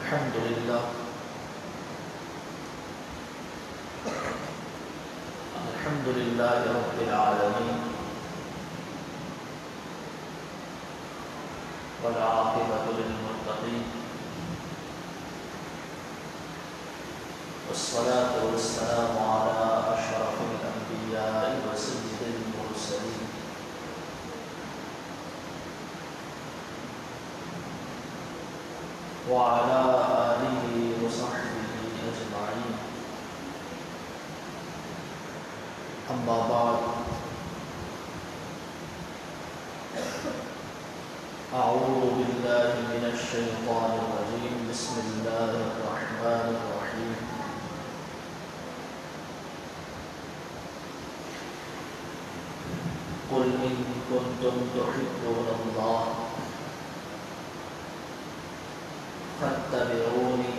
الحمد لله الحمد لله رب العالمين والعاقبة للمتقين والصلاة والسلام على أشرف الأنبياء وسيد المرسلين وعلى آله وصحبه أجمعين. أما بعد، أعوذ بالله من الشيطان الرجيم. بسم الله الرحمن الرحيم. قل إن كنتم تحبون الله فاتبعوني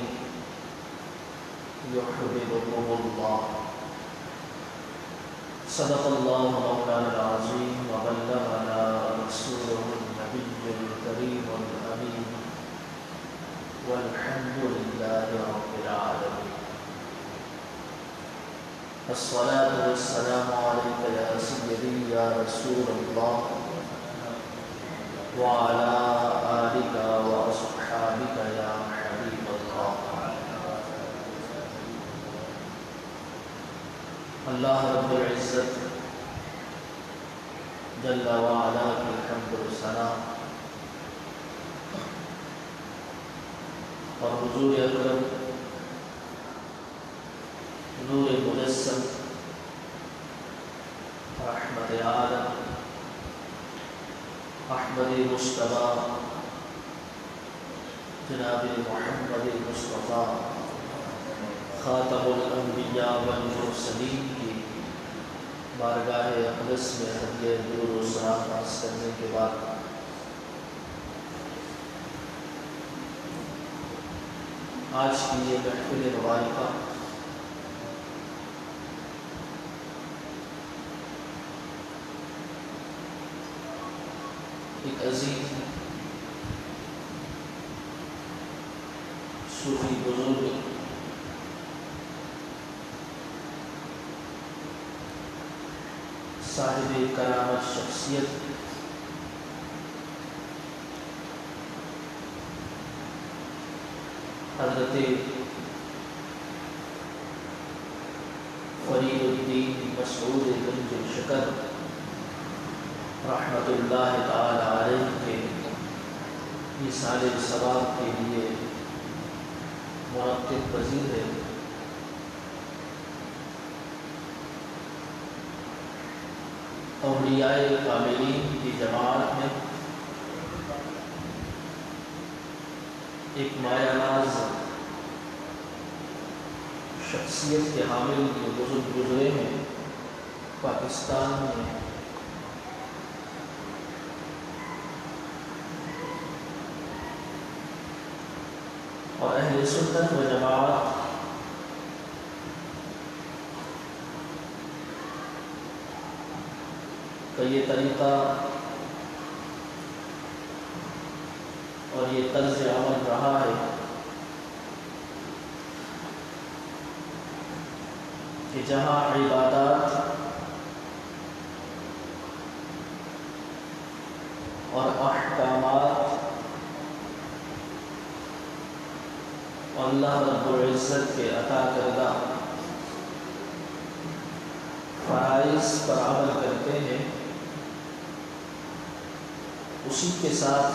يحببكم الله. صدق الله مولانا العظيم وبلغنا رسوله النبي الكريم الأمين والحمد لله رب العالمين. الصلاة والسلام عليك يا سيدي يا رسول الله وعلى آلك وأصحابك يا حبيب الله. اللہ رب العزت جل وعلا کی حمد و ثنا اور حضور اکرم نور مجسم رحمت عالم احمد مصطفیٰ جناب محمد مصطفیٰ خاتم الانبیاء والمرسلین کی بارگاہ اقدس میں ہدیہ درود و سلام عرض کرنے کے بعد آج کی یہ محفل مبارکہ ایک عظیم صوفی بزرگ صاحب کرامت شخصیت حضرت فرید الدین مسعود گنج شکر رحمت اللہ تعالی علیہ کے مثال ثواب کے لیے منعقد پذیر ہے. اولیاء کاملین کی جماعت میں ایک مایہ ناز شخصیت کے حامل جو بزرگ گزرے ہیں پاکستان میں، اور اہل سنت و جماعت کا یہ طریقہ اور یہ طرز عمل رہا ہے کہ جہاں عبادات اور احکامات اور اللہ رب العزت کے عطا کردہ فرائض پر عمل کرتے ہیں، اسی کے ساتھ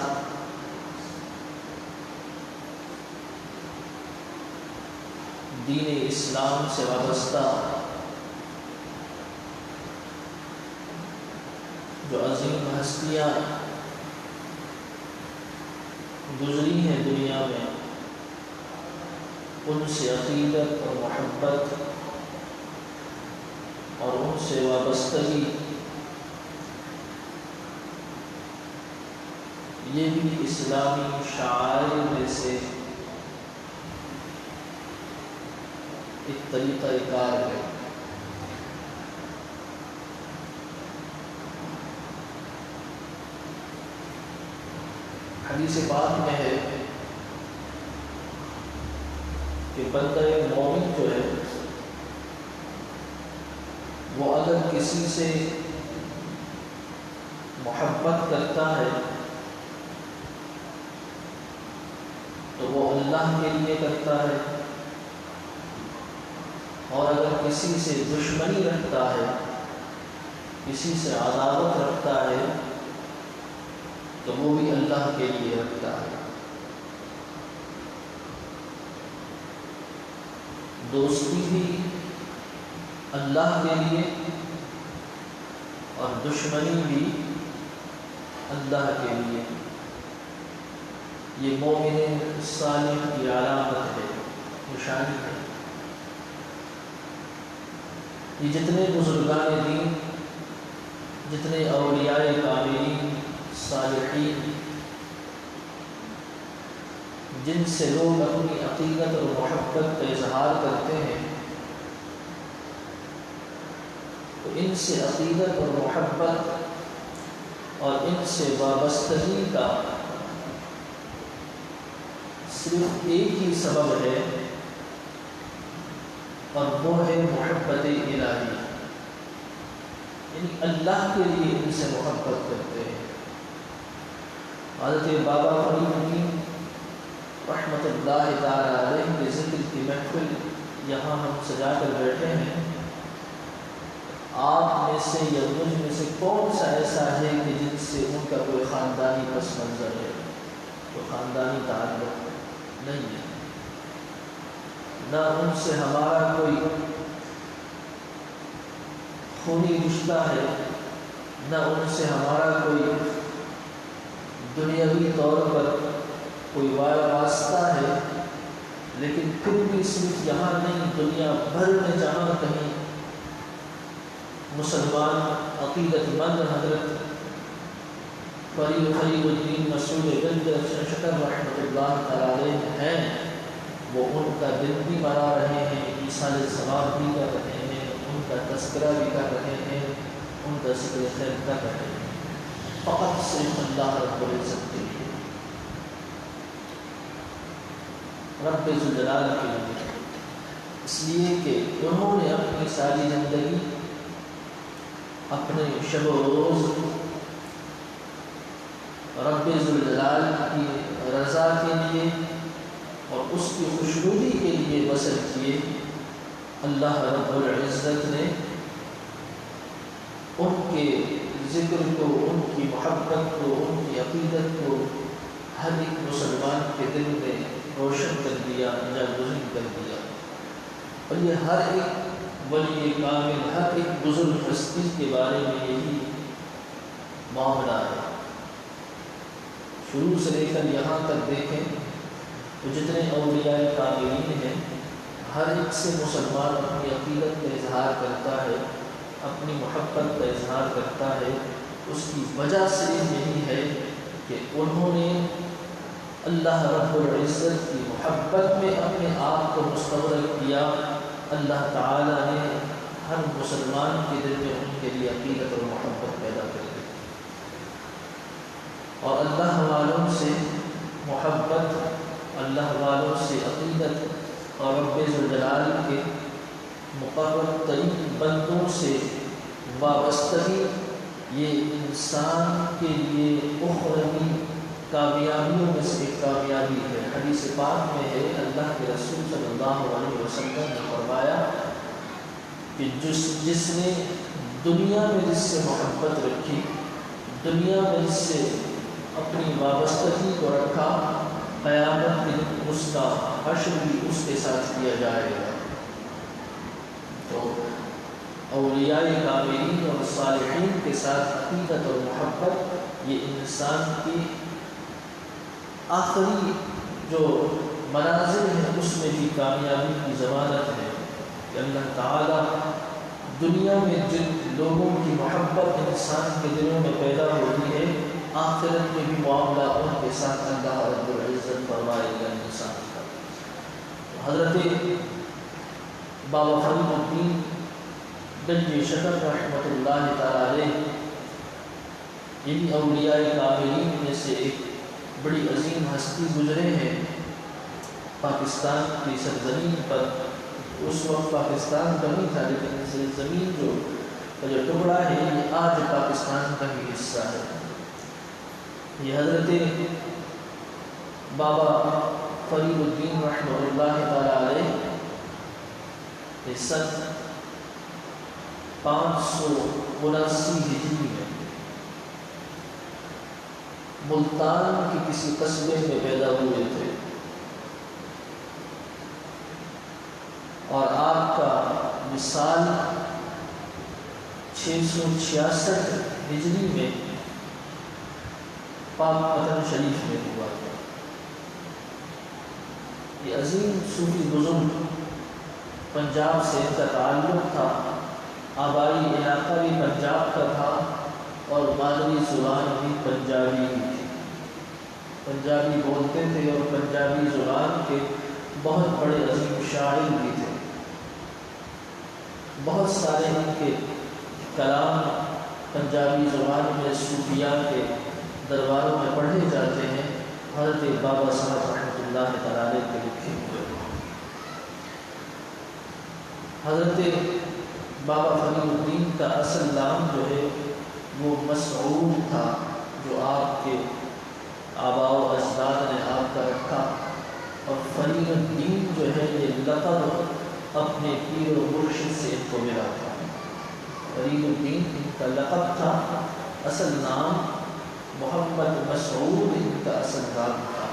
دین اسلام سے وابستہ جو عظیم ہستیاں گزری ہیں دنیا میں، ان سے عقیدت اور محبت اور ان سے وابستگی، یہ بھی اسلامی شعائر میں سے ایک طریقہ کار ہے. حدیث پاک میں ہے کہ بندہ مومن جو ہے وہ اگر کسی سے محبت کرتا ہے تو وہ اللہ کے لیے کرتا ہے، اور اگر کسی سے دشمنی رکھتا ہے، کسی سے عداوت رکھتا ہے تو وہ بھی اللہ کے لیے رکھتا ہے۔ دوستی بھی اللہ کے لیے اور دشمنی بھی اللہ کے لیے۔ یہ مومن صالح کی علامت ہے، نشانی ہے۔ یہ جتنے بزرگان دین، جتنے اولیاء کاملین صالحین جن سے لوگ اپنی عقیدت اور محبت کا اظہار کرتے ہیں، تو ان سے عقیدت اور محبت اور ان سے وابستگی کا صرف ایک ہی سبب ہے، اور وہ ہے محبت الہی، یعنی اللہ کے لیے ان سے محبت کرتے ہیں۔ حضرت بابا فرید الدین رحمۃ اللہ تعالی علیہ کے ذکر کی محفل یہاں ہم سجا کر بیٹھے ہیں۔ آپ میں سے یا مجھ میں سے کون سا ایسا ہے کہ جن سے ان کا کوئی خاندانی پس منظر ہے، کوئی خاندانی تعلق نہیں ہے، نہ ان سے ہمارا کوئی خونی رشتہ ہے، نہ ان سے ہمارا کوئی دنیاوی طور پر کوئی واسطہ ہے، لیکن پھر بھی صرف یہاں نہیں، دنیا بھر میں جہاں کہیں مسلمان عقیدت مند حضرت فرید الدین مسعود گنج شکر رحمۃ اللہ تعالی ہیں، وہ ان کا دن بھی منا رہے ہیں، ایصال ثواب بھی کر رہے ہیں، ان کا تذکرہ بھی کر رہے ہیں، ان کا ذکر خیر کر رہے ہیں، فقط صرف اللہ رب العزت کے لیے، رب ذوالجلال کے لیے، اس لیے کہ انہوں نے اپنی ساری زندگی اپنے شب و روز رب ذوالجلال کی رضا کے لیے اور اس کی خوشنودی کے لیے بسر کیے۔ اللہ رب العزت نے ان کے ذکر کو، ان کی محبت کو، ان کی عقیدت کو ہر ایک مسلمان کے دل میں روشن کر دیا، جاگزین کر دیا، اور یہ ہر ایک ولی کامل، ہر ایک بزرگ ہستی کے بارے میں یہی معاملہ ہے۔ شروع سے لے کر یہاں تک دیکھیں تو جتنے اولیاء کاملین ہیں، ہر ایک سے مسلمان اپنی عقیدت کا اظہار کرتا ہے، اپنی محبت کا اظہار کرتا ہے۔ اس کی وجہ سے یہی ہے کہ انہوں نے اللہ رب العزت کی محبت میں اپنے آپ کو مستغرق کیا۔ اللہ تعالیٰ نے ہر مسلمان کے دل میں ان کے لیے عقیدت اور محبت پیدا کر دی، اور اللہ والوں سے محبت، اللہ والوں سے عقیدت اور رب ذوالجلال کے مقرب ترین بندوں سے وابستگی، یہ انسان کے لیے اخروی کامیابیوں میں سے ایک کامیابی ہے۔ حدیث پاک میں ہے، اللہ کے رسول صلی اللہ علیہ وسلم نے فرمایا کہ جس نے دنیا میں جس سے محبت رکھی، دنیا میں جس سے اپنی وابستگی کو رکھا، قیامت کے دن اس کا حشر بھی اس کے ساتھ کیا جائے گا۔ تو اولیاء کاملین اور صالحین کے ساتھ عقیدت اور محبت یہ انسان کی آخری جو منازل ہیں اس میں بھی کامیابی کی ضمانت ہے، کہ اللہ تعالیٰ دنیا میں جن لوگوں کی محبت انسان کے دلوں میں پیدا ہوتی ہے، آخرت میں بھی معاملہ ان کے ساتھ اللہ رب العزت فرمائے گا انسان کا۔ حضرت بابا فرید الدین گنج شکر رحمۃ اللہ تعالی علیہ ان اولیاء کاملین میں سے ایک بڑی عظیم ہستی گزرے ہیں، پاکستان کی سرزمین پر، اس وقت پاکستان کا نہیں تھا لیکن زمین جو ٹکڑا ہے یہ آج پاکستان کا ہی حصہ ہے۔ یہ حضرت بابا فرید الدین رحمۃ اللہ تعالیٰ علیہ سن 579 ہجری میں ملتان کے کسی قصبے میں پیدا ہوئے تھے، اور آپ کا وصال 666 ہجری میں پاک وطن شریف میں ہوا تھا۔ یہ عظیم صوفی بزرگ پنجاب سے ان کا تعلق تھا، آبائی علاقہ بھی پنجاب کا تھا اور مادری زبان بھی پنجابی ہی تھی، پنجابی بولتے تھے اور پنجابی زبان کے بہت بڑے عظیم شاعر بھی تھے۔ بہت سارے ان کے کلام پنجابی زبان میں صوفیاء کے درباروں میں پڑھے جاتے ہیں، حضرت بابا صاحب رحمۃ اللہ تعالی کے لکھے ہوئے۔ حضرت بابا فرید الدین کا اصل نام جو ہے وہ مسعود تھا، جو آپ کے آباء و اجداد نے آپ کا رکھا، اور فرید الدین جو ہے یہ لقب اپنے پیر و مرشد سے ان کو ملا تھا۔ فرید الدین ان کا لقب تھا، اصل نام محمد مسعود ان کا اصل نام تھا۔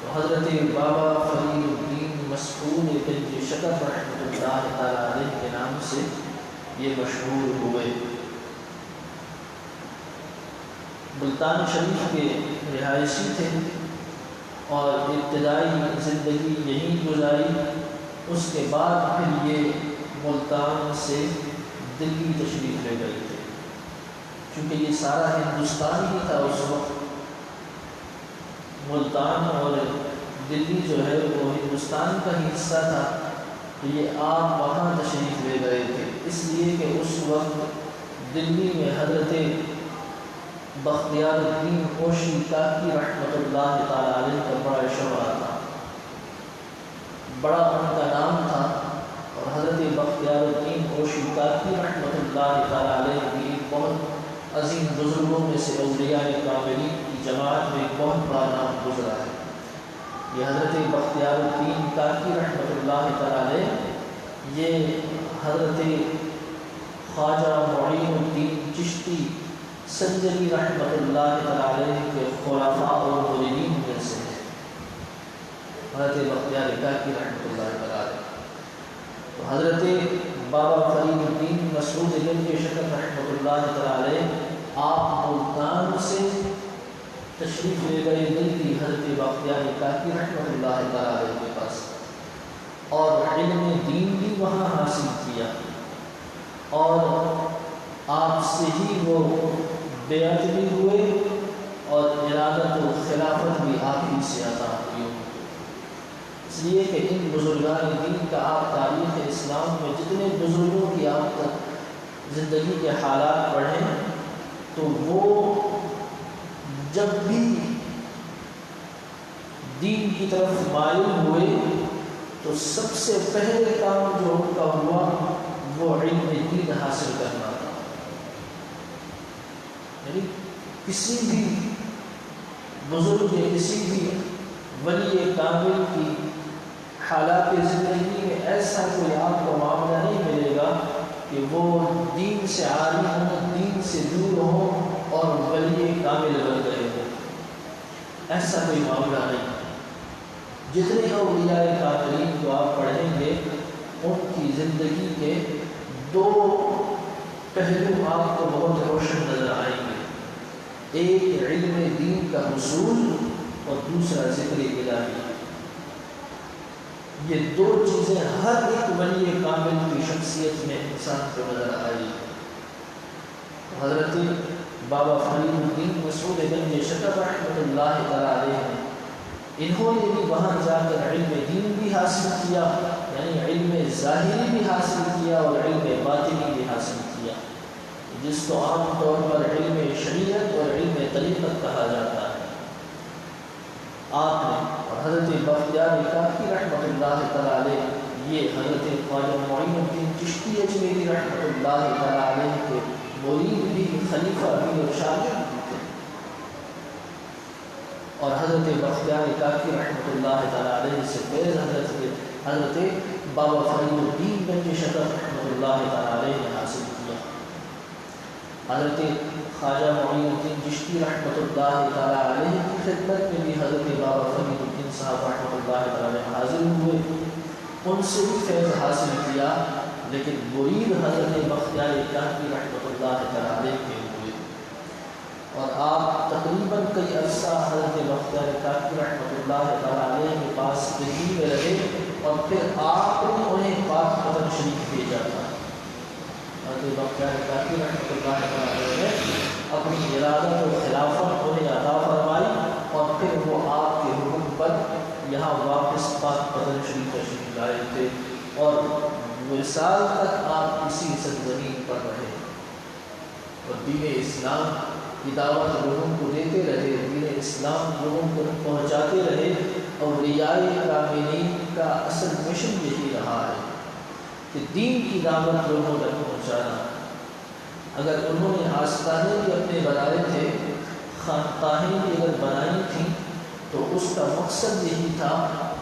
تو حضرت بابا فرید الدین مسعود گنج شکر رحمۃ اللہ تعالیٰ علیہ کے نام سے یہ مشہور ہوئے۔ ملتان شریف کے رہائشی تھے اور ابتدائی زندگی یہیں گزاری، اس کے بعد پھر یہ ملتان سے دلی تشریف لے گئے تھے، کیونکہ یہ سارا ہندوستان ہی تھا اس وقت۔ ملتان اور دلی جو ہے وہ ہندوستان کا ہی حصہ تھا، تو یہ آپ وہاں تشریف لے گئے تھے، اس لیے کہ اس وقت دلی میں حضرت بختیار الدین اوشی کاکی رحمۃ اللہ تعالیٰ علیہ کا بڑا شعبہ تھا، بڑا ان کا نام تھا، اور حضرت بختیار الدین اوشی کاکی رحمۃ اللہ تعالیٰ علیہ بھی بہت عظیم بزرگوں میں سے اولیاء کاملین کی جماعت میں ایک بہت بڑا نام گزرا ہے۔ یہ حضرت بختیار الدین کاکی رحمۃ اللہ تعالیٰ علیہ یہ حضرت خواجہ معین الدین چشتی سنجری رحمۃ اللہ تعالیٰ علیہ کے خلفاء اور مریدین میں سے ہیں، حضرت بختیار کاکی رحمۃ اللہ تعالیٰ علیہ۔ تو حضرت بابا فرید الدین مسعود گنج شکر رحمۃ اللہ تعالیٰ علیہ آپ ملتان سے تشریف لے گئے دلی حضرت بختیار کاکی رحمۃ اللہ تعالیٰ علیہ کے پاس، اور علم دین بھی وہاں حاصل کیا، اور آپ سے ہی وہ بیعت بھی ہوئے اور ارادت و خلافت بھی آپ ہی سے عطا ہوئی۔ اس لیے کہ ان بزرگان دین کا آپ تاریخ اسلام میں جتنے بزرگوں کی آپ تک زندگی کے حالات پڑھیں تو وہ جب بھی دین کی طرف مائل ہوئے تو سب سے پہلے کام جو ان کا ہوا وہ علم دین حاصل کرنا تھا۔ یعنی کسی بھی بزرگ یا کسی بھی ولی کامل کی حالات زندگی میں ایسا کوئی آپ کو معاملہ نہیں ملے گا کہ وہ دین سے عاری ہوں، دین سے دور ہوں اور ولی کامل بن گئے ہوں، ایسا کوئی معاملہ نہیں۔ جتنے اولیاء کاملین کو آپ پڑھیں گے ان کی زندگی کے دو پہلو آپ کو بہت روشن نظر آئیں گے، ایک علم دین کا حصول اور دوسرا ذکر الہی۔ یہ دو چیزیں ہر ایک ولی کامل کی شخصیت میں انسان کو نظر آئی۔ حضرت بابا فرید الدین مسعود گنج شکر رحمۃ اللہ تعالیٰ علیہ نے انہوں نے بھی وہاں جا کر علم دین بھی حاصل کیا، یعنی علم ظاہری بھی حاصل کیا اور علم باطنی بھی حاصل کیا، جس کو عام طور پر علم شریعت اور علم طریقت کہا جاتا ہے۔ آپ نے اور حضرت بختیار کاکی رحمۃ اللہ تعالیٰ علیہ، یہ حضرت خواجہ معین الدین چشتی اجمیری رحمۃ اللہ تعالیٰ علیہ کے مرید بھی، خلیفہ بھی اور شاگرد بھی تھے، اور حضرت بختیار کاکی رحمۃ اللہ تعالیٰ علیہ سے فیض حضرت بابا فرید الدین گنج شکر رحمۃ اللہ تعالیٰ علیہ نے حاصل کیا۔ حضرت خواجہ معین الدین چشتی رحمۃ اللہ تعالیٰ علیہ کی خدمت میں بھی حضرت بابا فرید الدین صاحب رحمۃ اللہ تعالیٰ علیہ حاضر ہوئے، ان سے بھی فیض حاصل کیا، لیکن مرید حضرت بختیار کاکی رحمۃ اللہ تعالیٰ علیہ کے ہوئے، اور آپ تقریباً کئی عرصہ حضرت بختیار کاکی رحمۃ اللہ تعالیٰ علیہ کے پاس دلی میں رہے، اور پھر آپ نے انہیں پاک قدم شریف بھیجا تھا۔ حضرت بختیار کاکی رحمۃ اللہ تعالیٰ علیہ نے اپنی ارادت و خلافت انہیں عطا فرمائی، اور پھر وہ آپ کے حکم پر یہاں واپس پاک قدم شریف تشریف لائے تھے، اور وصال تک آپ اسی سرزمین پر رہے، اور دین اسلام کی دعوت لوگوں کو دیتے رہے، دین اسلام لوگوں کو پہنچاتے رہے، اور اولیاء کاملین کا اصل مشن یہی رہا ہے کہ دین کی دعوت لوگوں تک پہنچانا۔ اگر انہوں نے آستانے بھی اپنے بنائے تھے، خانقاہیں بھی اگر بنائی تھیں، تو اس کا مقصد یہی تھا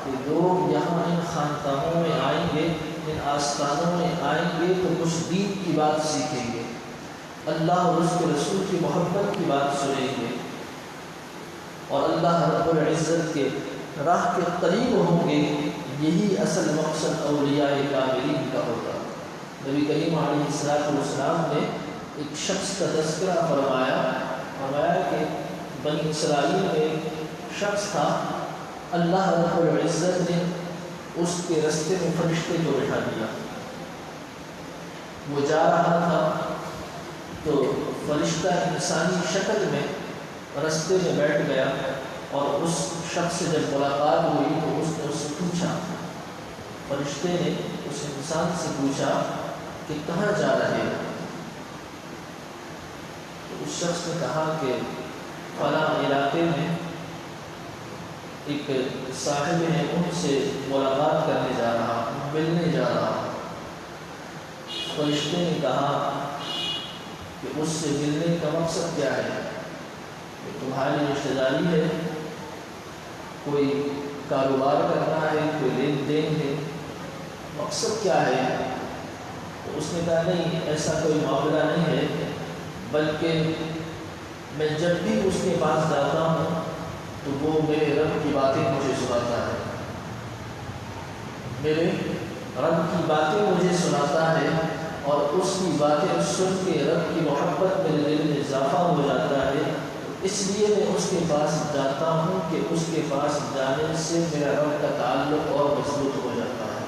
کہ لوگ یہاں ان خانقاہوں میں آئیں گے، ان آستانوں میں آئیں گے تو کچھ دین کی بات سیکھیں گے، اللہ اور اس کے رسول کی محبت کی بات سنیں گے، اور اللہ رب العزت کے راہ کے قریب ہوں گے۔ یہی اصل مقصد اولیاء کاملین کا ہوتا۔ نبی کریم علیہ السلام نے ایک شخص کا تذکرہ فرمایا کہ بنی اسرائیل میں ایک شخص تھا، اللہ رب العزت نے اس کے رستے میں فرشتے کو بٹھا دیا، وہ جا رہا تھا تو فرشتہ انسانی شکل میں رستے میں بیٹھ گیا، اور اس شخص سے جب ملاقات ہوئی تو اس نے اس سے پوچھا، فرشتے نے اس انسان سے پوچھا کہ کہاں جا رہے ہو؟ تو اس شخص نے کہا کہ فلاں علاقے میں ایک صاحب ہے، ان سے ملاقات کرنے جا رہا ہوں، ملنے جا رہا ہوں۔ فرشتے نے کہا کہ اس سے ملنے کا مقصد کیا ہے؟ کہ تمہاری رشتہ داری ہے، کوئی کاروبار کرنا ہے، کوئی لین دین ہے، مقصد کیا ہے؟ تو اس نے کہا نہیں، ایسا کوئی معاملہ نہیں ہے، بلکہ میں جب بھی اس کے پاس جاتا ہوں تو وہ میرے رب کی باتیں مجھے سناتا ہے، میرے رب کی باتیں مجھے سناتا ہے، اور اس کی باتیں سن کے رب کی محبت میرے دل میں اضافہ ہو جاتا ہے، اس لیے میں اس کے پاس جاتا ہوں کہ اس کے پاس جانے سے میرا رب کا تعلق اور مضبوط ہو جاتا ہے۔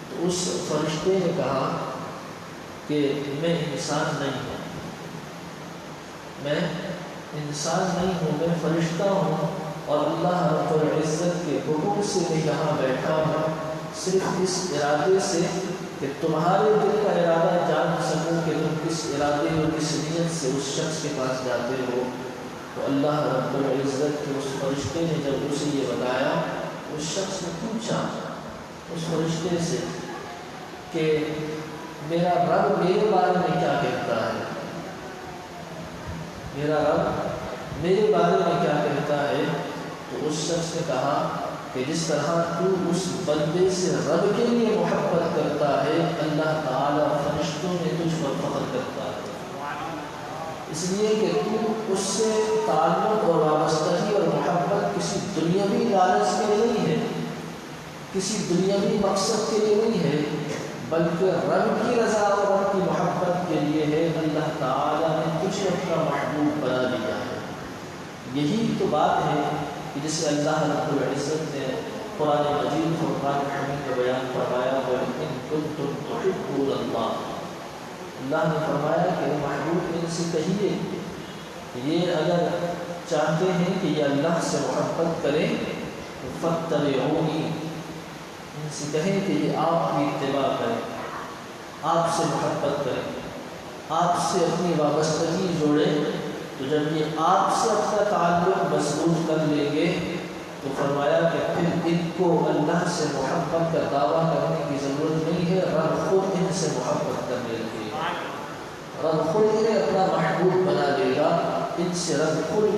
تو اس فرشتے نے کہا کہ میں انسان نہیں ہوں، میں انسان نہیں ہوں، میں فرشتہ ہوں، اور اللہ رب العزت کے حکم سے میں یہاں بیٹھا ہوں، صرف اس ارادے سے کہ تمہارے دل کا ارادہ جان سکوں کہ تم کس ارادے اور کس نیت سے اس شخص کے پاس جاتے ہو۔ تو اللہ رب العزت کے اس فرشتے نے جب اسے یہ بتایا، اس شخص نے پوچھا اس فرشتے سے کہ میرا رب میرے بارے میں کیا کہتا ہے، میرا رب میرے بارے میں کیا کہتا ہے؟ تو اس شخص نے کہا کہ جس طرح تو اس بندے سے رب کے لیے محبت کرتا ہے، اللہ تعالیٰ فرشتوں میں تجھ پر فخر کرتا ہے، اس لیے کہ تو اس سے تعلق اور وابستگی اور محبت کسی دنیاوی لالچ کے لیے نہیں ہے، کسی دنیاوی مقصد کے لیے نہیں ہے، بلکہ رب کی رضا اور رب کی محبت کے لیے ہے۔ اللہ تعالیٰ نے تجھے اپنا محبوب بنا دیا ہے۔ یہی تو بات ہے کہ جسے اللہ رب العزت نے قرآن مجید فرقان حمید میں بیان فرمایا، وَإِن كُنتُمْ تُحِبُّونَ اللَّهَ، اللہ نے فرمایا کہ محبوب ان سے کہیے کہ یہ اگر چاہتے ہیں کہ یہ اللہ سے محبت کریں تو فَاتَّبِعُونِي، ان سے کہیں کہ یہ آپ کی اتباع کریں، آپ سے محبت کریں، آپ سے اپنی وابستگی جوڑیں، تو جب یہ آپ سے اپنا تعلق مضبوط کر لیں گے تو فرمایا کہ پھر ان کو اللہ سے محبت کا دعویٰ کرنے کی ضرورت نہیں ہے، رب خود ان سے محبت کرنے لگے گا، رب خود انہیں اپنا محبوب بنا لے گا، ان سے رب خود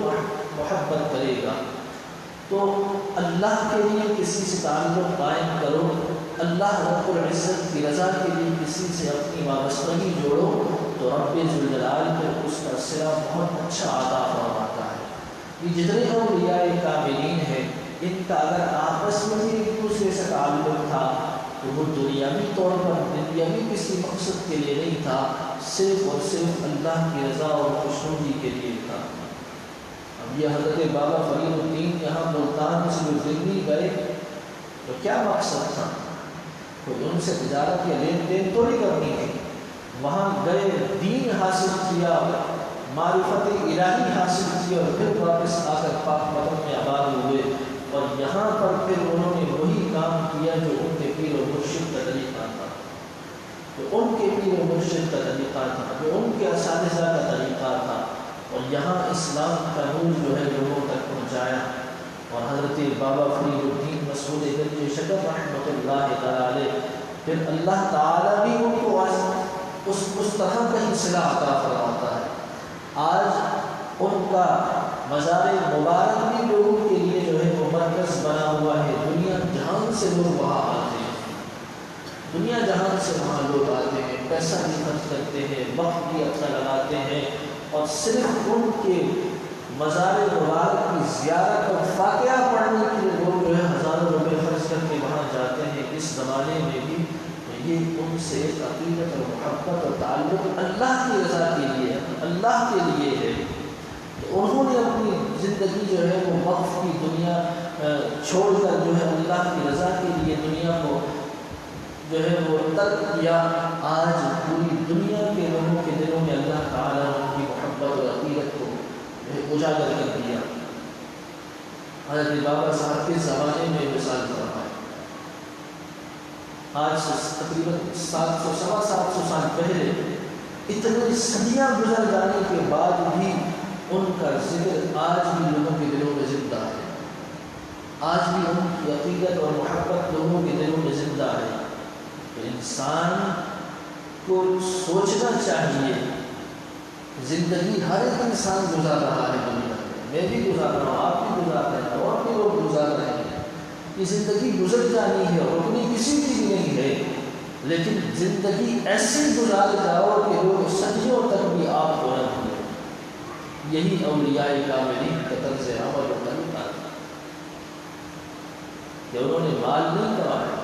محبت کرے گا۔ تو اللہ کے لیے کسی سے تعلق قائم کرو، اللہ رب العزت کی رضا کے لیے کسی سے اپنی وابستگی جوڑو تو رب ذوالجلال پہ اس کا صلہ بہت اچھا عطا فرماتا ہے۔ یہ جتنے اولیاء کاملین ہیں ان کا اگر آپس میں بھی ایک دوسرے سے تعلق تھا تو وہ دنیاوی طور پر دنیاوی کسی مقصد کے لیے نہیں تھا، صرف اور صرف اللہ کی رضا اور خوشنودی کے لیے تھا۔ اب یہ حضرت بابا فرید الدین یہاں ملتان سے جو دلی گئے تو کیا مقصد تھا؟ کوئی ان سے تجارت یا لین دین تو نہیں کرنی تھی، وہاں گئے دین حاصل کیا، معرفت الہی حاصل کی اور پھر واپس آ کر پاک مدن میں آباد ہوئے، اور یہاں پر پھر انہوں نے وہی کام کیا جو ان کے پیر و مرشد کا طریقہ تھا، جو ان کے پیر و مرشد کا طریقہ تھا، جو ان کے اساتذہ کا طریقہ تھا، اور یہاں اسلام کا نور جو ہے لوگوں تک پہنچایا۔ اور حضرت بابا فرید الدین مسعود گنج شکر رحمۃ اللہ تعالیٰ علیہ پھر اللہ تعالیٰ بھی ان کو اس طرح کا ہی صلہ عطا فرماتا ہے۔ آج ان کا مزار مبارک بھی لوگوں کے لیے جو ہے وہ مرکز بنا ہوا ہے، دنیا جہان سے لوگ وہاں آتے ہیں، دنیا جہان سے وہاں لوگ آتے ہیں، پیسہ بھی خرچ کرتے ہیں، وقت بھی اپنا لگاتے ہیں، اور صرف ان کے مزار مبارک کی زیارت اور فاتحہ پڑھنے کے لیے لوگ جو ہے ہزاروں روپے خرچ کر کے وہاں جاتے ہیں۔ اس زمانے میں بھی یہ ان سے عقیدت اور محبت اور تعلق اللہ کی رضا کے لیے، اللہ کے لیے ہے۔ انہوں نے اپنی زندگی جو ہے وہ وقف کی، دنیا چھوڑ کر جو ہے اللہ کی رضا کے لیے دنیا کو جو ہے وہ ترک کیا۔ آج پوری دنیا کے لوگوں کے دلوں میں اللہ تعالیٰ ان کی محبت اور عقیدت کو اجاگر کر دیا۔ حضرت بابا صاحب کے زمانے میں مثال فرمائے، آج سے تقریباً 700 سال پہلے، اتنی صدیاں گزر جانے کے بعد بھی ان کا ذکر آج بھی لوگوں کے دلوں میں زندہ ہے، آج بھی ان کی عقیدت اور محبت لوگوں کے دلوں میں زندہ ہے۔ تو انسان کو سوچنا چاہیے، زندگی ہر ایک انسان گزار رہا ہے دنیا میں بھی گزار رہا ہوں، آپ بھی گزار رہے ہیں، اور بھی لوگ گزار رہے ہیں۔ یہ زندگی گزر جانی ہے، رکنی کسی کی بھی نہیں ہے، لیکن زندگی ایسی گزار جاؤ کہ لوگ صدیوں تک بھی آپ کو نہ بھولیں۔ یہی اولیاء کاملین کا طرز عمل اور طریقہ تھا کہ انہوں نے مال نہیں کمایا۔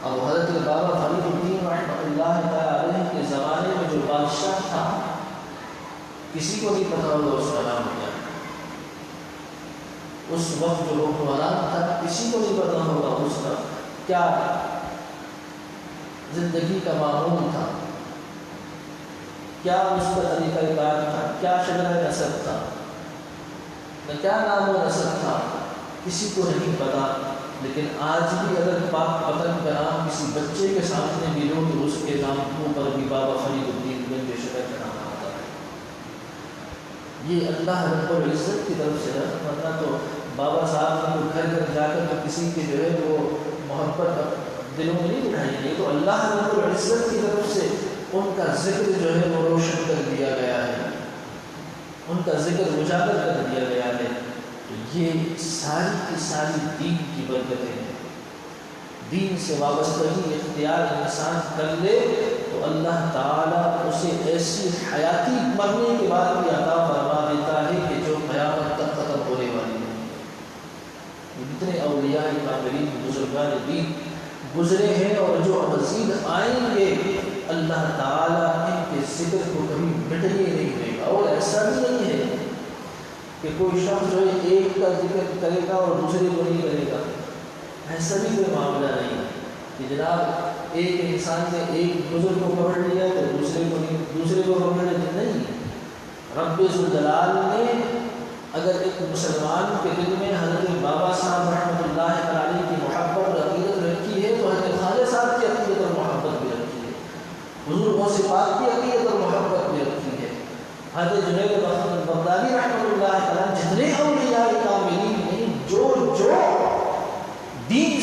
اب حضرت بابا فرید الدین رحمۃ اللہ تعالیٰ علیہ کے زمانے میں جو بادشاہ تھا کسی کو نہیں پتا ہوگا اس کا نام کیا، اس وقت جو حکمران تھا کسی کو نہیں پتا ہوگا اس کا کیا زندگی کا معمول تھا، کیا اس کا طریقہ کار تھا، کیا شجرہ نسب تھا، کیا نام و نسب تھا، کسی کو نہیں پتا۔ لیکن آج بھی اگر پاک پتن کا نام کسی بچے کے سامنے بھی لو تو اس کے نام پر بھی بابا فرید الدین گنج شکر کا نام آتا ہے۔ یہ اللہ رب العزت کی طرف سے ہے، ورنہ تو بابا صاحب نے گھر گھر جا کر کسی کے جو ہے وہ محبت دلوں میں نہیں اٹھائی گئی، تو اللہ رب العزت کی طرف سے ان کا ذکر جو ہے وہ روشن کر دیا گیا ہے، ان کا ذکر اجاگر کر دیا گیا ہے۔ تو یہ ساری کی ساری دین کی برکتیں ہیں۔ دین سے وابستگی اختیار انسان کر لے تو اللہ تعالیٰ اسے ایسی حیاتی مرنے کے بعد بھی عطا فرما دیتا ہے کہ جو قیامت تک ختم ہونے والی ہے۔ اتنے اولیاء کاملین بزرگان دین گزرے ہیں اور جو مزید آئیں گے، اللہ تعالیٰ ان کے ذکر کو کبھی مٹنے نہیں دے گا۔ اور ایسا بھی نہیں ہے کہ کوئی شخص جو ہے ایک کا ذکر کرے گا اور دوسرے کو نہیں کرے گا، ایسا بھی کوئی معاملہ نہیں کہ جناب ایک انسان نے ایک بزرگ کو پکڑ لیا تو دوسرے کو نہیں، دوسرے کو پکڑ لیا نہیں۔ رب ذوالجلال نے اگر ایک مسلمان کے دل میں حضرت بابا صاحب رحمۃ اللہ علیہ کی محبت اور عقیدت رکھی ہے تو حضرت خواجہ صاحب کی عقیدت اور محبت بھی رکھی ہے، حضور غوث پاک کی عقیدت اور محبت بھی رکھی ہے، حضرت جنید بغدادی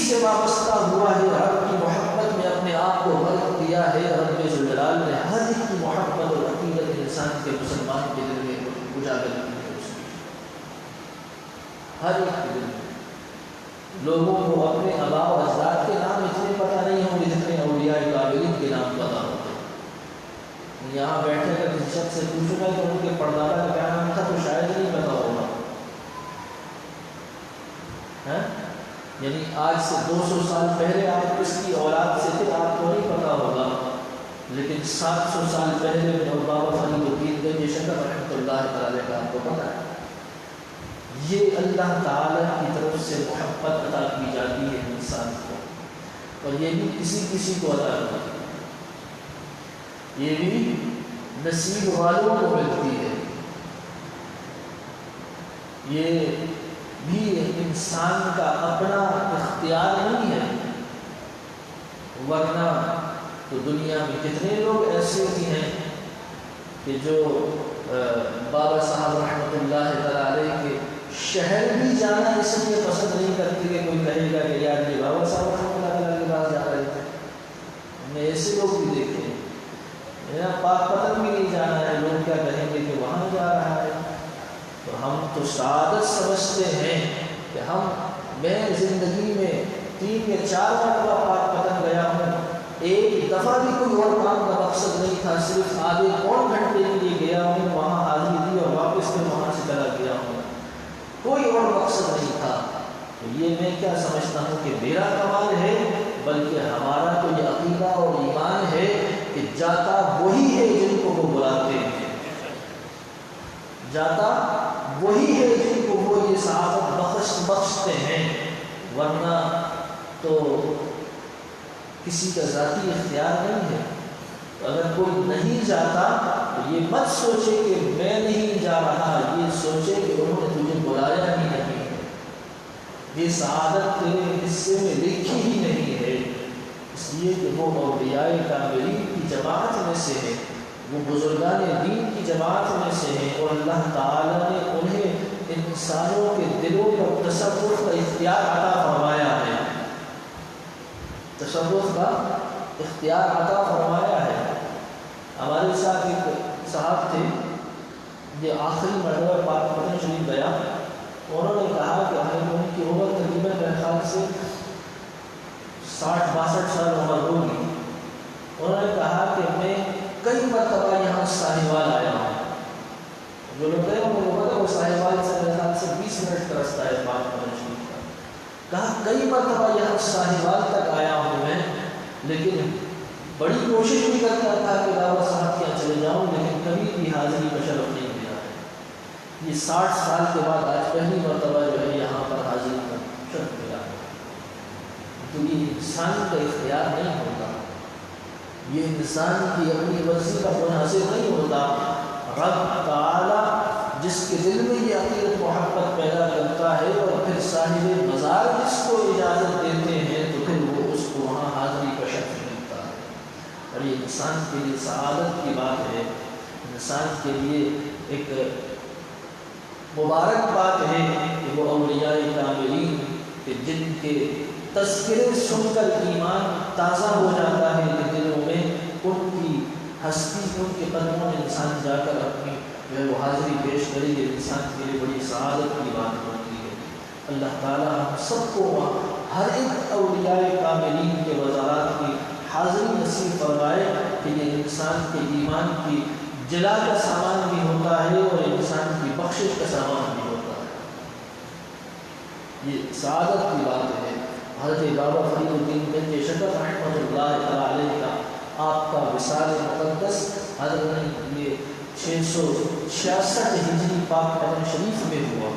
سے وابستہ ہوا ہے، رب کی محبت میں اپنے آپ کو غرق کیا ہے، رب ذوالجلال نے ہر ایک کی محبت اور عقیدت انسان کے مسلمان کے دل میں اجاگر کی ہے، اس کی ہر ایک کے دل میں۔ لوگوں کو اپنے آباء و اجداد کے نام اتنے پتہ نہیں ہوں گے جتنے اولیاء کاملین کے نام پتہ ہوتے ہیں۔ یہاں بیٹھے کر کسی شخص سے پوچھوں گا کہ ان کے پردادا کا کیا نام تھا تو شاید نہیں پتہ ہوگا، یعنی آج سے 200 سال پہلے آپ کس کی اولاد سے تھے آپ کو نہیں پتہ ہوگا، لیکن 700 سال پہلے بابا فرید الدین گنج شکر رحمۃ اللہ تعالی کا آپ کو پتہ ہے۔ یہ اللہ تعالیٰ کی طرف سے محبت عطا کی جاتی ہے انسان کو، اور یہ بھی کسی کو عطا ہوتی ہے، یہ بھی نصیب والوں کو ملتی ہے، یہ بھی انسان کا اپنا اختیار نہیں ہے۔ ورنہ تو دنیا میں کتنے لوگ ایسے بھی ہیں کہ جو بابا صاحب رحمۃ اللہ تعالی علیہ کے شہر بھی جانا اس لیے پسند نہیں کرتے کہ کوئی کہے گا کہ یار یہ بابا صاحب رحمۃ اللہ تعالی کے پاس جا رہے تھے۔ ہم نے ایسے لوگ بھی دیکھے ہیں، میرا پاک پتن بھی نہیں جانا ہے، لوگ کیا کہیں گے کہ وہاں جا رہا ہے۔ تو ہم تو سعادت سمجھتے ہیں کہ میں زندگی میں 3 یا 4 مرتبہ پاک پتن گیا ہوں، ایک دفعہ بھی کوئی اور کام کا مقصد نہیں تھا، صرف آدھے پون گھنٹے کے لیے گیا ہوں، وہاں حاضری دی اور واپس پھر وہاں سے چلا گیا ہوں، کوئی اور مقصد نہیں تھا۔ تو یہ میں کیا سمجھتا ہوں کہ میرا کمال ہے، بلکہ ہمارا تو یہ عقیدہ اور ایمان ہے کہ جاتا وہی ہے جن کو وہ بلاتے ہیں، جاتا وہی ہے جن کو وہ یہ سعادت بخشتے ہیں، ورنہ تو کسی کا ذاتی اختیار نہیں ہے۔ تو اگر کوئی نہیں جاتا تو یہ مت سوچے کہ میں نہیں جا رہا، یہ سوچے کہ انہوں نے تجھے بلایا ہی نہیں ہے، یہ سعادت تیرے حصے میں لکھی ہی نہیں ہے، اس لیے کہ وہ اولیاء کاملین کی جماعت میں سے ہے، وہ بزرگان دین کی جماعت میں سے ہیں، اور اللہ تعالیٰ نے انہیں انسانوں کے دلوں پر تصرف کا اختیار عطا فرمایا ہے، تصرف کا اختیار عطا فرمایا ہے۔ ہمارے ساتھ ایک صاحب تھے، یہ آخری مرتبہ پاک پتن شریف گیا، انہوں نے کہا کہ ان کی عمر تقریباً میرے خیال سے 60-62 سال عمر ہوگی۔ انہوں نے کہا کہ میں کئی مرتبہ یہاں ساہیوال آیا ہوں، جو لوگ گئے انہوں نے پتا وہ ساہیوال سے میرے خیال سے 20 منٹ کا رستہ ہے پاک پتن شریف کا۔ کہا کئی مرتبہ یہاں ساہیوال تک آیا ہوں میں، لیکن بڑی کوشش بھی کرتا تھا کہ بابا صاحب کے یہاں چلے جاؤں، لیکن کبھی بھی حاضری کا شرف نہیں ملا ہے۔ یہ 60 سال کے بعد آج پہلی مرتبہ جو ہے یہاں پر حاضری کا شرف ملا ہے۔ تو یہ انسان کا اختیار نہیں ہوتا، یہ انسان کی اپنی مرضی کا منحصر نہیں ہوتا، رب تعالیٰ جس کے دل میں یہ عقیدت محبت پیدا کرتا ہے اور پھر صاحب مزار جس کو اجازت دیتے ہیں تو پھر وہ اس کو وہاں حاضری کا شرف ملتا ہے، اور یہ انسان کے لیے سعادت کی بات ہے، انسان کے لیے ایک مبارک بات ہے کہ وہ اولیاء کاملین کہ جن کے تذکرے سن کر ایمان تازہ ہو جاتا ہے کہ دلوں میں ان کی ہستی، ان کے قدموں میں انسان جا کر اپنی جو ہے وہ حاضری پیش کرے، یہ انسان کے لیے بڑی سعادت کی بات ہوتی ہے۔ اللہ تعالیٰ ہم سب کو ہر ایک اولیاء کاملین کے وزارات کی حاضری نصیب فرمائے کہ یہ انسان کے ایمان کی جلا کا سامان بھی ہوتا ہے اور انسان کی بخشش کا سامان بھی ہوتا ہے، یہ سعادت کی بات ہے۔ حضرت بابا فرید الدین گنج شکر رحمۃ اللہ تعالی علیہ کا آپ کا وصال مقدس حضرت نے یہ 666 ہجری پاک پتن شریف میں ہوا۔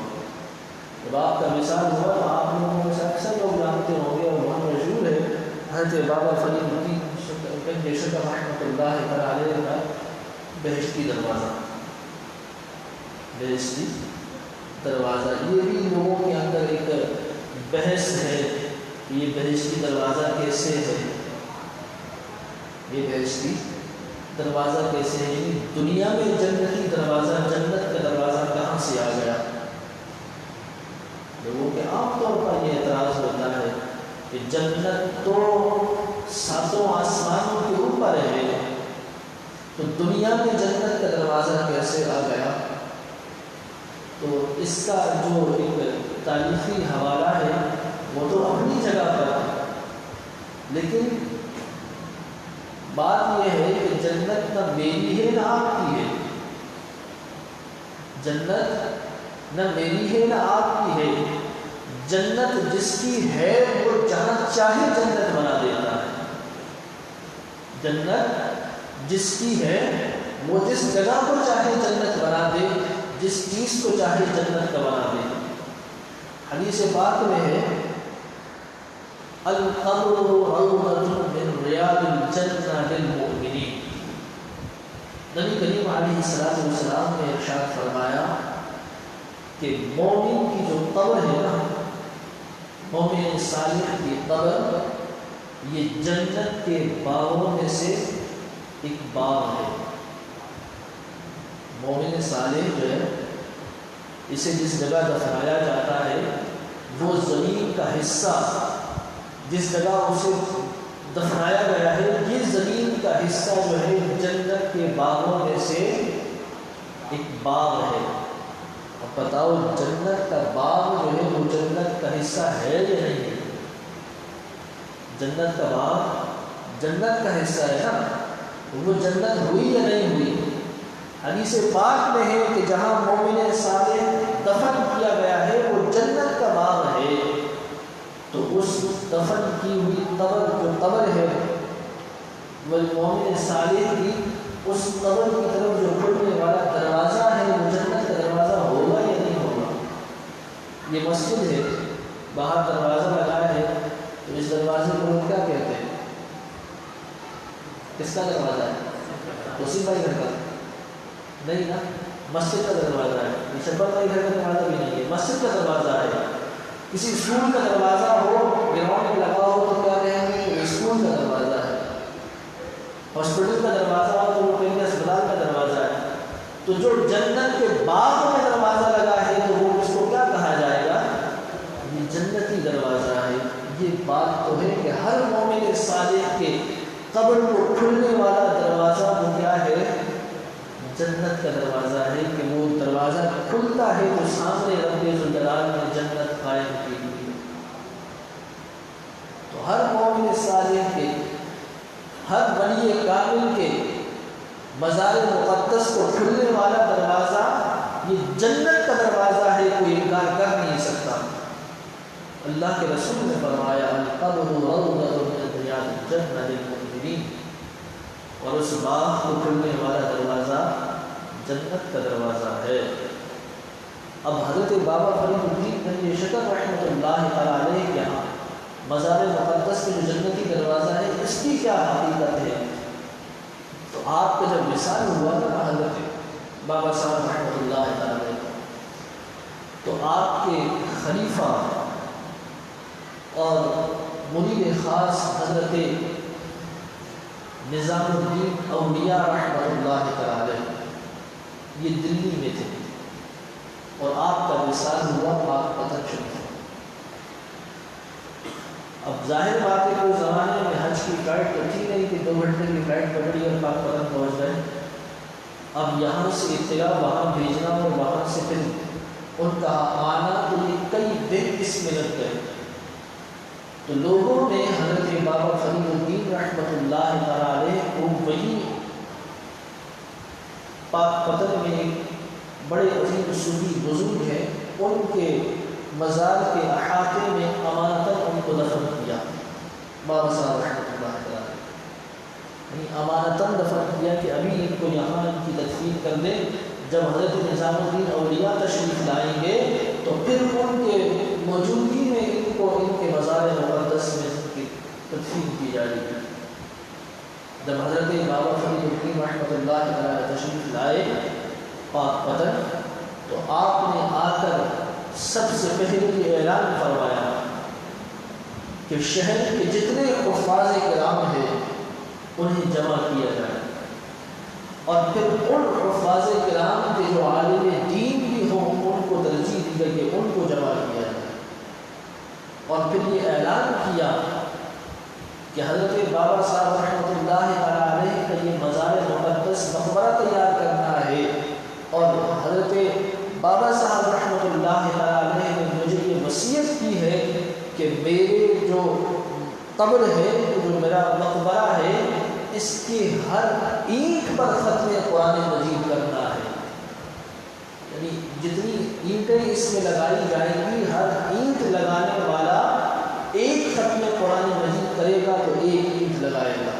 جب آپ کا وصال ہوا تو آپ لوگوں میں سے اکثر لوگ جانتے ہوں گے اور بہت مشہور ہے حضرت بابا فرید الدین گنج شکر رحمۃ اللہ تعالی علیہ کا بہشتی دروازہ، بہشتی دروازہ، یہ بھی لوگوں کے اندر ایک بحث ہے، یہ بہشتی دروازہ کیسے ہے، یہ بہشتی دروازہ کیسے ہے، یعنی دنیا میں جنتی دروازہ، جنت کا دروازہ کہاں سے آ گیا۔ لوگوں کے عام طور پر یہ اعتراض ہوتا ہے کہ جنت تو ساتوں آسمانوں کے اوپر ہے، تو دنیا میں جنت کا دروازہ کیسے آ گیا؟ تو اس کا جو ایک تاریخی حوالہ ہے وہ تو اپنی جگہ پر ہے، لیکن بات یہ ہے کہ جنت نہ میری ہے نہ آپ کی ہے، جنت نہ میری ہے نہ آپ کی ہے، جنت جس کی ہے وہ جہاں چاہے جنت بنا دیتا ہے، جنت جس کی ہے وہ جس جگہ کو چاہے جنت بنا دے، جس چیز کو چاہے جنت کا بنا دے۔ حدیث پاک میں ہے القبر روضۃ من ریاض الجنہ للمؤمنین، نبی کریم علیہ السلام نے ارشاد فرمایا کہ مومن کی جو قبر ہے نا، مومن صالح کی قبر یہ جنت کے باغوں میں سے ایک باغ ہے۔ مومن صالح جو ہے اسے جس جگہ دفنایا جاتا ہے وہ زمین کا حصہ، جس جگہ اسے دفنایا گیا ہے یہ زمین کا حصہ جو ہے جنت کے باغوں میں سے ایک باغ ہے۔ اب بتاؤ جنت کا باغ جو ہے وہ جنت کا حصہ ہے یا نہیں ہے؟ جنت کا باغ جنت کا حصہ ہے نا، وہ جنت ہوئی یا نہیں ہوئی؟ حدیث پاک میں ہے کہ جہاں مومن صالح دفن کیا گیا ہے وہ جنت کا باغ ہے، تو اس دفن کی ہوئی قبر جو قبر ہے وہ مومن صالح کی اس قبر کی طرف جو کھلنے والا دروازہ ہے وہ جنت کا دروازہ ہوگا یا نہیں ہوگا؟ یہ مسجد ہے، باہر دروازہ لگایا ہے، تو اس دروازے کو لوگ کیا کہتے ہیں؟ کس کا دروازہ ہے؟ اسی بھائی گھر کا نہیں نا، مسجد کا دروازہ ہے، یہ شبر بھائی گھر کا دروازہ بھی نہیں ہے، مسجد کا دروازہ ہے۔ کسی اسکول کا دروازہ ہو، گراؤنڈ میں لگا ہو تو کیا کہیں گے کہ اسکول کا دروازہ ہے، ہاسپٹل کا دروازہ ہو تو وہ کہیں گے اسپتال کا دروازہ ہے۔ تو جو جنت کے باغ میں دروازہ لگا ہے تو وہ اس کو کیا کہا جائے گا؟ یہ جنتی دروازہ ہے۔ یہ بات تو ہے کہ ہر مومن صالح کے قبر کو کھلنے والا دروازہ وہ کیا ہے؟ جنت کا دروازہ ہے، کہ وہ دروازہ کھلتا ہے تو سامنے رب ذوالجلال نے جنت قائم کی ہوئی۔ تو ہر مومن صالح کے، ہر ولی کامل کے مزار مقدس کو کھلنے والا دروازہ یہ جنت کا دروازہ ہے، کوئی انکار کر نہیں سکتا۔ اللہ کے رسول نے فرمایا القبر روضۃ من ریاض الجنہ للمؤمنین، اور اس باغ کو کھلنے والا دروازہ جنت کا دروازہ ہے۔ اب حضرت بابا فرید الدین گنج شکر رحمۃ اللہ تعالی علیہ کے یہاں مزار مقدس کے جو جنتی دروازہ ہے اس کی کیا حقیقت ہے؟ تو آپ کا جب وصال ہوا تھا حضرت بابا صاحب رحمۃ اللہ تعالی علیہ، تو آپ کے خلیفہ اور مرید خاص حضرت نظام الدین اولیاء رحمۃ اللہ تعالی علیہ یہ دلی میں تھے، اور آپ کا وصال ہوا پاک پتن شریف۔ اب ظاہر بات ہے کہ اس زمانے میں حج کی فلائٹ تو تھی نہیں کہ 2 گھنٹے کی فلائٹ پکڑی اور پاک پتن پہنچ گئے۔ اب یہاں سے اطلاع وہاں بھیجنا اور وہاں سے پھر ان کا آنا، تو یہ کئی دن اس میں لگ گئے۔ تو لوگوں نے حضرت بابا فرید الدین رحمۃ اللہ تعالی علیہ کو وہی پاک پتن میں ایک بڑے عظیم صوفی بزرگ ہیں، ان کے مزار کے احاطے میں امانتاً ان کو دفن کیا، بابا صاحب رحمۃ اللہ تعالی، یعنی امانتاً دفن کیا کہ ابھی ان کو یہاں ان کی تدفین کر دیں، جب حضرت نظام الدین اولیاء تشریف لائیں گے تو پھر ان کے موجودگی میں ان کو ان کے مزار مقدس میں ان کی تدفین کی جائے گی۔ جب حضرت بابا فرید الدین رحمۃ اللہ تعالی تشریف لائے پاک پتن، تو آپ نے آ کر سب سے پہلے یہ اعلان فرمایا کہ شہر کے جتنے حفاظ کرام ہیں انہیں جمع کیا جائے، اور پھر ان حفاظ کرام کے جو عالم دین بھی ہوں ان کو ترجیح دی گئی کہ ان کو جمع کیا جائے، اور پھر یہ اعلان کیا کہ حضرت بابا صاحب رحمۃ اللہ علیہ کا یہ مزار مقدس مقبرہ تیار کرنا ہے، اور حضرت بابا صاحب رحمۃ اللہ علیہ نے مجھے یہ وصیت کی ہے کہ میرے جو قبر ہے، جو میرا مقبرہ ہے، اس کی ہر اینٹ پر ختم قرآن مجید کرنا ہے۔ یعنی جتنی اینٹیں اس میں لگائی جائیں گی، ہر اینٹ لگانے والا ایک ختم قرآن مجید کرے گا تو ایک اینٹ لگائے گا۔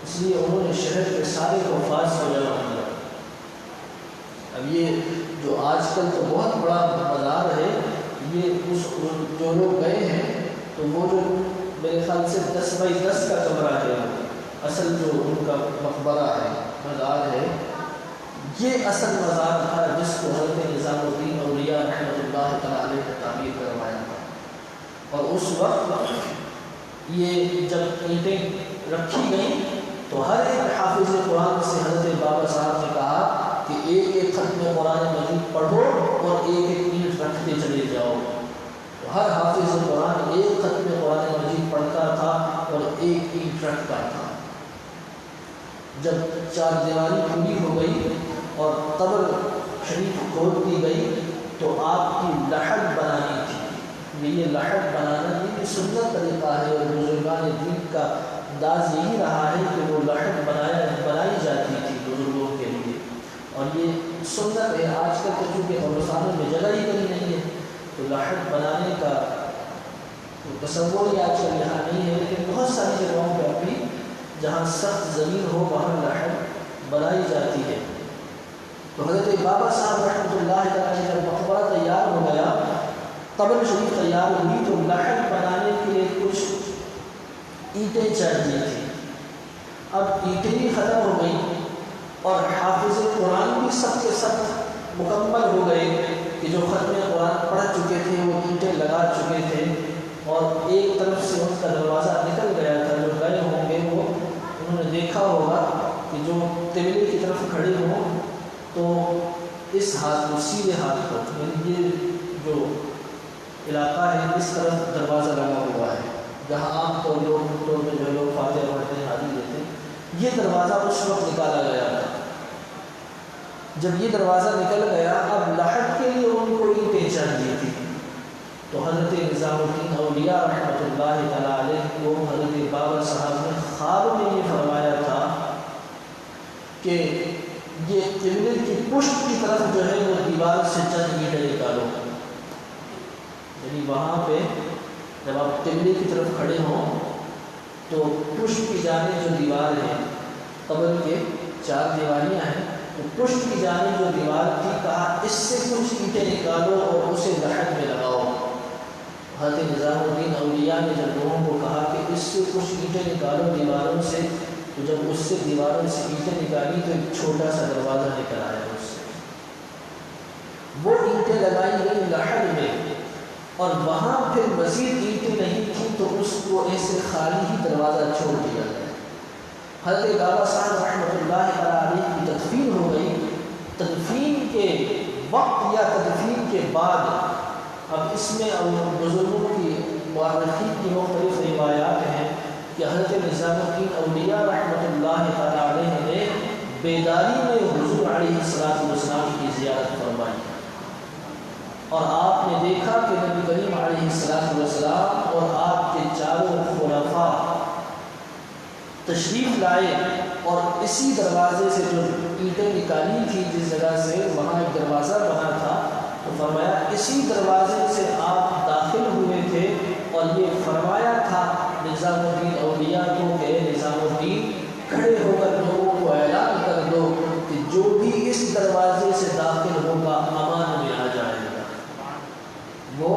اس لیے انہوں نے شہر کے سارے حفاظ کو جمع کیا۔ اب یہ جو آج کل تو بہت بڑا مزار ہے، یہ اس جو لوگ گئے ہیں تو وہ جو میرے خیال سے 10 بائی 10 کا کمرہ ہے، اصل جو ان کا مقبرہ ہے، مزار ہے، یہ اصل مزار تھا جس کو حضرت نظام الدین اولیاء رحمۃ اللہ تعالیٰ علیہ نے تعمیر کروایا تھا۔ اور اس وقت یہ جب اینٹیں رکھی گئیں تو ہر ایک حافظ قرآن سے حضرت بابا صاحب نے کہا کہ ایک ایک ختم قرآن مجید پڑھو اور ایک ایک اینٹ رکھتے چلے جاؤ۔ تو ہر حافظ قرآن ایک ختم قرآن مجید پڑھتا تھا اور ایک اینٹ رکھتا تھا۔ جب 4 دیواری پوری ہو گئی اور قبر شریف کھود دی گئی تو آپ کی لحد بنانی تھی۔ یہ لحد بنانا یہ سنت طریقہ ہے، اور بزرگان دین کا انداز یہی رہا ہے کہ وہ لحد بنائی جاتی تھی بزرگوں کے لیے، اور یہ سنت ہے۔ آج کل تو چونکہ قبرستانوں میں جگہ ہی کہیں نہیں ہے تو لحد بنانے کا تصور ہی آج کل یہاں نہیں ہے، لیکن بہت ساری جگہوں پہ ابھی جہاں سخت زمین ہو وہاں لحد بنائی جاتی ہے۔ تو حضرت بابا صاحب رحمۃ اللہ تعالیٰ جب مقبرہ تیار ہو گیا، قبر شریف تیار ہوئی، تو لحد بنانے کے لیے کچھ اینٹیں چاہیے تھیں۔ اب اینٹیں بھی ختم ہو گئیں اور حافظ قرآن بھی سب کے سب مکمل ہو گئے کہ جو ختم قرآن پڑھ چکے تھے وہ اینٹیں لگا چکے تھے، اور ایک طرف سے ان کا دروازہ نکل گیا تھا۔ جو گئے ہوں گے وہ انہوں نے دیکھا ہوگا کہ جو قبلے کی طرف کھڑے ہوں تو اس ہاتھ کو، سیدھے ہاتھ کو، یعنی یہ جو علاقہ ہے اس طرف دروازہ لگا ہوا ہے جہاں عام طور پہ جو لوگ فاتحہ پڑھتے ہیں، حاضری دیتے ہیں، یہ دروازہ اس وقت نکالا گیا تھا۔ جب یہ دروازہ نکل گیا، اب لحد کے لیے ان کو اینٹیں چاہیے تھی، تو حضرت نظام الدین اولیاء رحمۃ اللہ تعالیٰ علیہ کو حضرت بابا صاحب نے خواب میں یہ فرمایا تھا کہ یہ قبلے کی پشت کی طرف جو ہے وہ دیوار سے چند اینٹیں نکالو۔ یعنی وہاں پہ جب آپ قبلے کی طرف کھڑے ہوں تو پشت کی جانب جو دیوار ہے، قبر کے 4 دیواریاں ہیں، تو پشت کی جانب جو دیوار تھی، کہا اس سے کچھ اینٹیں نکالو اور اسے لحد میں لگاؤ۔ حضرت نظام الدین اولیاء نے جب لوگوں کو کہا کہ اس سے کچھ اینٹیں نکالو دیواروں سے، تو جب اس سے دیواروں سے اینٹیں نکالی تو ایک چھوٹا سا دروازہ نکل آیا اس سے۔ وہ اینٹیں لگائی گئی لحد میں، اور وہاں پھر مزید اینٹیں نہیں تھیں تو اس کو ایسے خالی ہی دروازہ چھوڑ دیا گیا۔ حضرت بابا صاحب رحمۃ اللہ علیہ کی تدفین ہو گئی۔ تدفین کے وقت یا تدفین کے بعد، اب اس میں بزرگوں کی مورخین کی مختلف روایات ہیں کہ حضرت نظام الدین اولیاء رحمۃ اللہ علیہ نے بیداری میں حضور علیہ السلام کی زیارت فرمائی، اور آپ نے دیکھا کہ نبی کریم علیہ السلام اور آپ کے چاروں خلفاء تشریف لائے، اور اسی دروازے سے جو اینٹیں نکالی تھی جس جگہ سے، وہاں ایک دروازہ بنا تھا، تو فرمایا اسی دروازے سے آپ داخل ہوئے تھے، اور یہ فرمایا تھا نظام الدین اولیاء کو کہ نظام الدین کھڑے ہو کر لوگوں کو اعلان کر دو کہ جو بھی اس دروازے سے داخل ہوگا امان میں آ جائے گا، وہ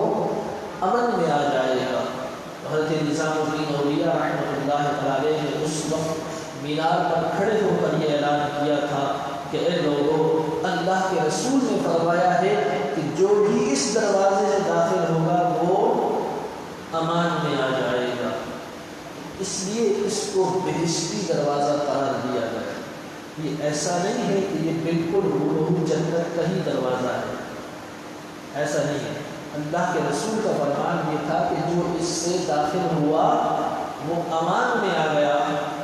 امن میں آ جائے گا۔ حضرت نظام الدین اولیاء رحمۃ اللہ علیہ نے اس وقت مینار پر کھڑے ہو کر یہ اعلان کیا تھا کہ اے لوگوں، اللہ کے رسول نے فرمایا ہے کہ جو بھی اس دروازے سے داخل ہوگا وہ امان میں آ جائے گا، اس لیے اس کو بہشتی دروازہ قرار دیا گیا۔ یہ ایسا نہیں ہے کہ یہ بالکل ہو جنت کا ہی دروازہ ہے، ایسا نہیں ہے۔ اللہ کے رسول کا فرمان یہ تھا کہ جو اس سے داخل ہوا وہ امان میں آ گیا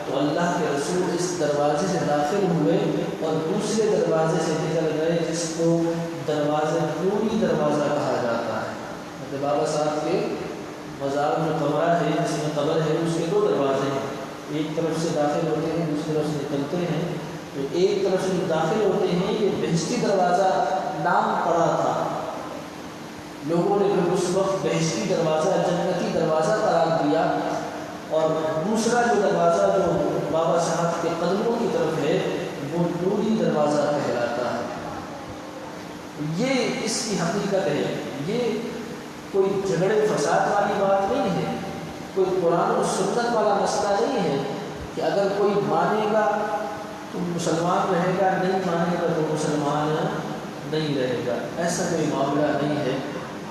تو اللہ کے رسول اس دروازے سے داخل ہوئے اور دوسرے دروازے سے نکل گئے جس کو دروازے پوری دروازہ کہا جاتا ہے۔ مطلب بابا صاحب کے مزار جو کمرہ ہے جس میں قبر ہے اس کے دو دروازے ہیں، ایک طرف سے داخل ہوتے ہیں دوسری طرف سے نکلتے ہیں۔ تو ایک طرف سے داخل ہوتے ہیں یہ بہشتی دروازہ نام پڑا تھا، لوگوں نے پھر اس وقت بہشتی دروازہ جنتی دروازہ قرار دیا، اور دوسرا جو دروازہ جو بابا صاحب کے قدموں کی طرف ہے وہ نوری دروازہ کہلاتا ہے۔ یہ اس کی حقیقت ہے، یہ کوئی جھگڑے فساد والی بات نہیں ہے، کوئی قرآن و سنت والا مسئلہ نہیں ہے کہ اگر کوئی مانے گا تو مسلمان رہے گا، نہیں مانے گا تو مسلمان نہیں رہے گا، ایسا کوئی معاملہ نہیں ہے۔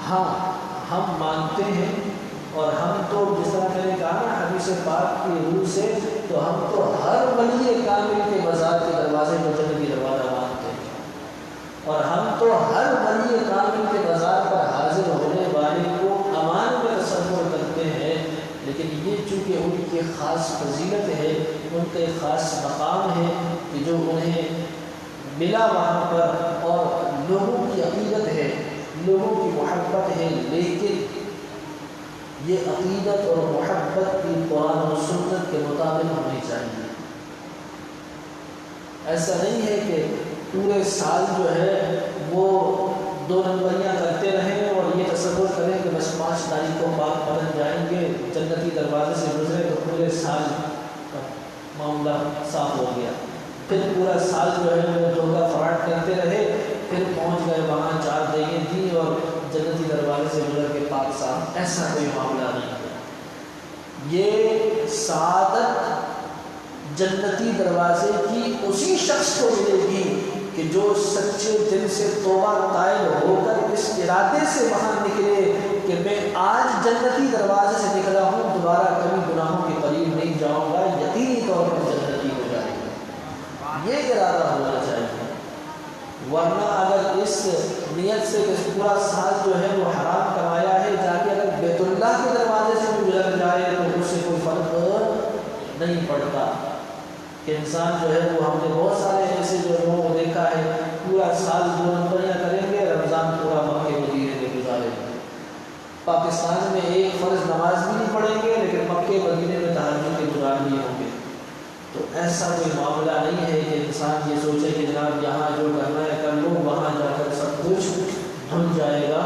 ہاں ہم مانتے ہیں، اور ہم تو جس طرح میں نے کہا نا حدیث پاک کی روح سے، تو ہم تو ہر ولی کامل کے مزار کے دروازے کو جنتی دروازہ مانتے ہیں، اور ہم تو ہر ولی کامل کے مزار پر حاضر ہونے والے کو امان میں تصور کرتے ہیں، لیکن یہ چونکہ ان کی خاص فضیلت ہے، ان کا ایک خاص مقام ہے کہ جو انہیں ملا وہاں پر، اور لوگوں کی عقیدت ہے، لوگوں کی محبت ہے، لیکن یہ عقیدت اور محبت کی قرآن و سنت کے مطابق ہونی چاہیے۔ ایسا نہیں ہے کہ پورے سال جو ہے وہ 2 نمبریاں کرتے رہیں اور یہ تصور کریں کہ بس 5 تاریخ کو پاک پلٹ جائیں گے، جنتی دروازے سے گزرے تو پورے سال کا معاملہ صاف ہو گیا، پھر پورا سال جو ہے وہ دھوکہ فراڈ کرتے رہے، پھر پہنچ گئے وہاں 4 دیں دی اور جنتی دروازے سے گزر کے پاک صاف، ایسا کوئی معاملہ نہیں ہے۔ یہ سعادت جنتی دروازے کی اسی شخص کو ملے گی کہ جو سچے دل سے توبہ طائل ہو کر اس ارادے سے وہاں نکلے کہ میں آج جنتی دروازے سے نکلا ہوں، دوبارہ کبھی گناہوں کے قریب نہیں جاؤں گا، یقینی طور پر جنتی ہو جائے گا، یہ ارادہ ہونا چاہیے۔ ورنہ اگر اس نیت سے کہ پورا سال جو ہے وہ حرام کمایا ہے، جا کے اگر بیت اللہ کے دروازے سے گزر جائے تو اس سے کوئی فرق نہیں پڑتا کہ انسان جو ہے وہ، ہم نے بہت سارے ایسے جو لوگوں کو دیکھا ہے پورا سال 2 نمبریاں کریں گے، رمضان پورا مکے مدینے میں گزاریں گے، پاکستان میں ایک فرض نماز بھی نہیں پڑھیں گے لیکن مکے مدینے میں تہجد کے گزار لیے ہوں گے۔ تو ایسا کوئی معاملہ نہیں ہے کہ انسان یہ سوچے کہ جناب یہاں جو کرنا ہے کر لو، وہاں جا کر سب کچھ دھل جائے گا۔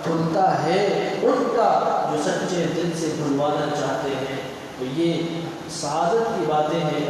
دھلتا ہے ان کا جو سچے دل سے دھلوانا چاہتے ہیں۔ تو یہ سعادت کی باتیں ہیں۔